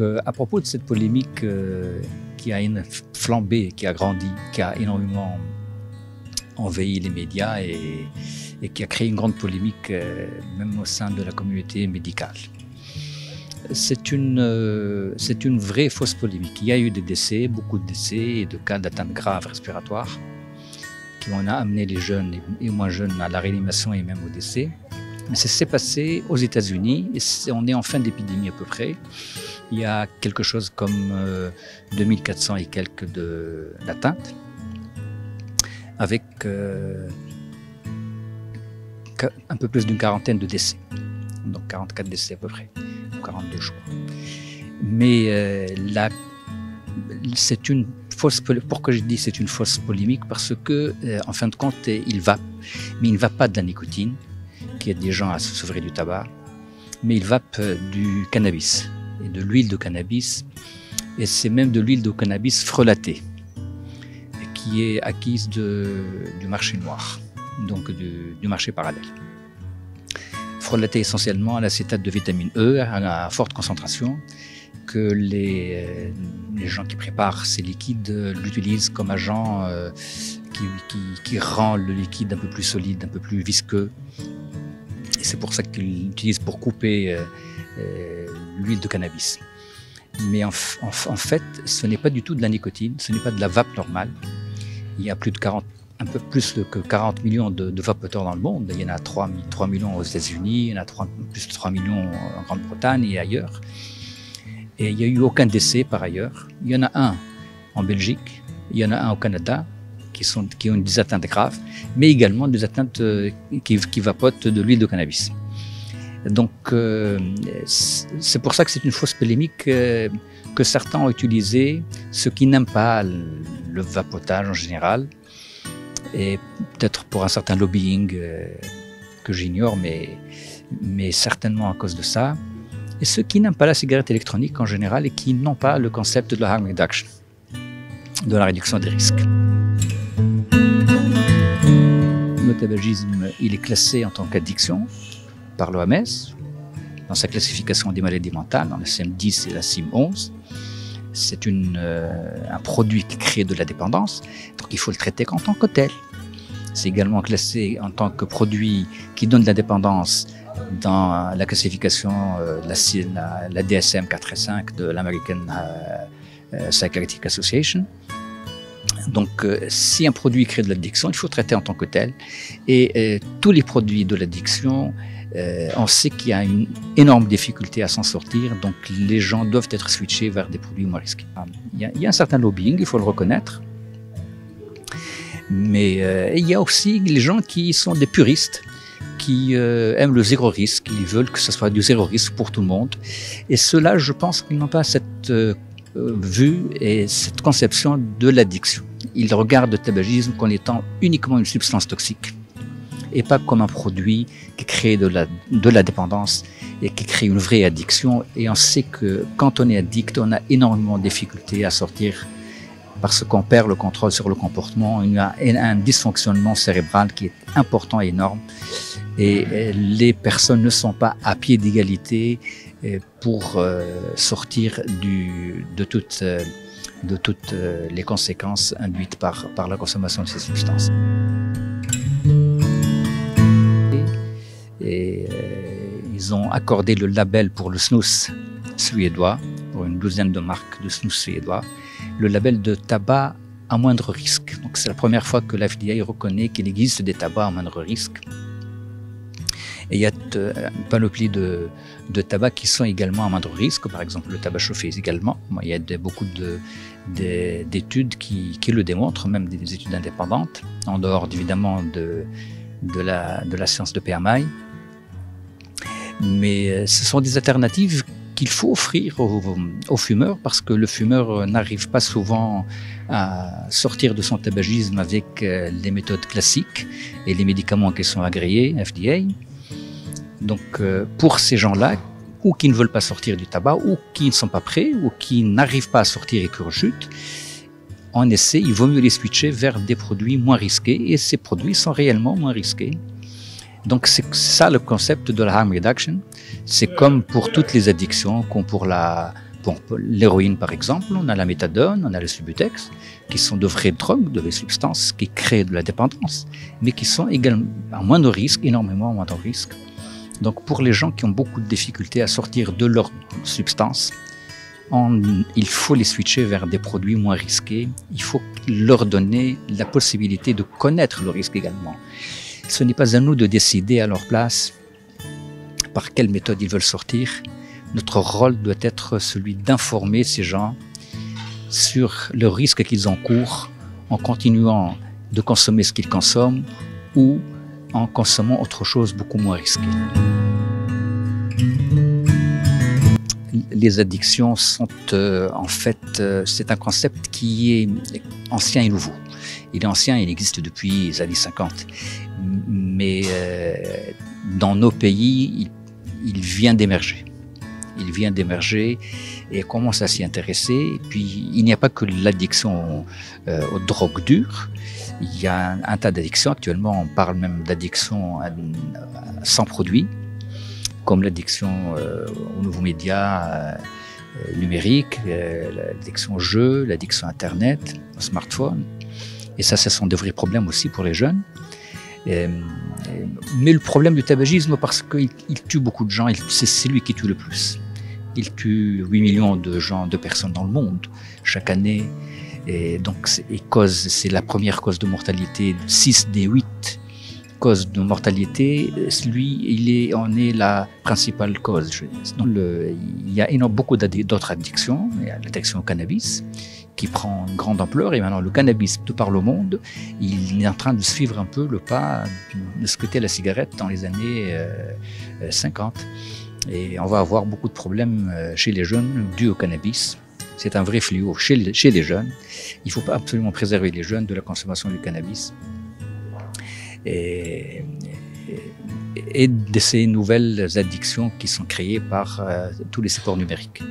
à propos de cette polémique qui a flambé, qui a grandi, qui a énormément envahi les médias et qui a créé une grande polémique même au sein de la communauté médicale. C'est une vraie fausse polémique. Il y a eu des décès, beaucoup de décès et de cas d'atteinte grave respiratoire qui ont amené les jeunes et moins jeunes à la réanimation et même au décès. Mais ça s'est passé aux États-Unis et on est en fin d'épidémie à peu près. Il y a quelque chose comme 2400 et quelques d'atteintes avec un peu plus d'une quarantaine de décès. Donc 44 décès à peu près, 42 jours. Mais c'est une fausse polémique. Pourquoi je dis c'est une fausse polémique? Parce que, en fin de compte, il ne va pas de la nicotine, qui aide des gens à se sevrer du tabac, mais il vape du cannabis et de l'huile de cannabis, et c'est même de l'huile de cannabis frelatée, qui est acquise du marché noir, donc du marché parallèle. Frelatée essentiellement à l'acétate de vitamine E à forte concentration, que les gens qui préparent ces liquides l'utilisent comme agent qui rend le liquide un peu plus solide, un peu plus visqueux. Et c'est pour ça qu'ils l'utilisent pour couper l'huile de cannabis. Mais en fait, ce n'est pas du tout de la nicotine, ce n'est pas de la vape normale. Il y a un peu plus que 40 millions de vapoteurs dans le monde. Il y en a 3 millions aux États-Unis, il y en a plus de 3 millions en Grande-Bretagne et ailleurs. Et il n'y a eu aucun décès par ailleurs. Il y en a un en Belgique, il y en a un au Canada, qui ont des atteintes graves, mais également des atteintes qui vapotent de l'huile de cannabis. Donc c'est pour ça que c'est une fausse polémique que certains ont utilisée, ceux qui n'aiment pas le vapotage en général, et peut-être pour un certain lobbying que j'ignore, mais certainement à cause de ça, et ceux qui n'aiment pas la cigarette électronique en général et qui n'ont pas le concept de la harm reduction, de la réduction des risques. Le tabagisme, il est classé en tant qu'addiction par l'OMS, dans sa classification des maladies mentales, dans la CIM-10 et la CIM-11. C'est un produit qui crée de la dépendance, donc il faut le traiter en tant que tel. C'est également classé en tant que produit qui donne de la dépendance dans la classification, la DSM 4 et 5 de l'American Psychiatric Association. Donc, si un produit crée de l'addiction, il faut traiter en tant que tel. Et tous les produits de l'addiction, on sait qu'il y a une énorme difficulté à s'en sortir. Donc, les gens doivent être switchés vers des produits moins risqués. Il y a un certain lobbying, il faut le reconnaître. Mais il y a aussi les gens qui sont des puristes, qui aiment le zéro risque. Ils veulent que ce soit du zéro risque pour tout le monde. Et ceux-là, je pense qu'ils n'ont pas cette vue et cette conception de l'addiction. Ils regardent le tabagisme comme étant uniquement une substance toxique et pas comme un produit qui crée de la dépendance et qui crée une vraie addiction. Et on sait que quand on est addict, on a énormément de difficultés à sortir parce qu'on perd le contrôle sur le comportement. Il y a un dysfonctionnement cérébral qui est important et énorme. Et les personnes ne sont pas à pied d'égalité pour sortir de toutes les conséquences induites par la consommation de ces substances. Et ils ont accordé le label pour le snus suédois, pour une douzaine de marques de snus suédois, le label de tabac à moindre risque. Donc c'est la première fois que la FDA reconnaît qu'il existe des tabacs à moindre risque. Et il y a une panoplie de tabacs qui sont également à moindre risque, par exemple le tabac chauffé également. Il y a beaucoup d'études qui le démontrent, même des études indépendantes, en dehors évidemment de la science de PMI. Mais ce sont des alternatives qu'il faut offrir aux fumeurs, parce que le fumeur n'arrive pas souvent à sortir de son tabagisme avec les méthodes classiques et les médicaments qui sont agréés, FDA. Donc pour ces gens-là, ou qui ne veulent pas sortir du tabac, ou qui ne sont pas prêts, ou qui n'arrivent pas à sortir et qui rechutent, on essaie, il vaut mieux les switcher vers des produits moins risqués, et ces produits sont réellement moins risqués. Donc c'est ça le concept de la harm reduction. C'est comme pour toutes les addictions, comme pour Pour l'héroïne, par exemple, on a la méthadone, on a le Subutex, qui sont de vraies drogues, de vraies substances qui créent de la dépendance, mais qui sont également à moindre risque, énormément moindre risque. Donc pour les gens qui ont beaucoup de difficultés à sortir de leur substance, il faut les switcher vers des produits moins risqués. Il faut leur donner la possibilité de connaître le risque également. Ce n'est pas à nous de décider à leur place par quelle méthode ils veulent sortir. Notre rôle doit être celui d'informer ces gens sur le risque qu'ils encourent en continuant de consommer ce qu'ils consomment ou en consommant autre chose beaucoup moins risqué. Les addictions sont en fait, c'est un concept qui est ancien et nouveau. Il est ancien, il existe depuis les années 50. Mais dans nos pays, il vient d'émerger. Il vient d'émerger et commence à s'y intéresser. Et puis, il n'y a pas que l'addiction aux drogues dures. Il y a un tas d'addictions. Actuellement, on parle même d'addiction sans produit, comme l'addiction aux nouveaux médias numériques, l'addiction au jeu, l'addiction à Internet, au smartphone. Et ça, ce sont de vrais problèmes aussi pour les jeunes. Mais le problème du tabagisme, parce qu'il tue beaucoup de gens, c'est lui qui tue le plus. Il tue 8 millions de personnes dans le monde chaque année. Et donc, c'est la première cause de mortalité, 6 des 8 causes de mortalité. Lui, en est la principale cause. Donc, il y a beaucoup d'autres addictions. Il y a l'addiction au cannabis, qui prend une grande ampleur, et maintenant le cannabis de par le monde, il est en train de suivre un peu le pas de ce qu'était la cigarette dans les années 50. Et on va avoir beaucoup de problèmes chez les jeunes dus au cannabis. C'est un vrai fléau chez les jeunes. Il faut absolument préserver les jeunes de la consommation du cannabis et de ces nouvelles addictions qui sont créées par tous les supports numériques.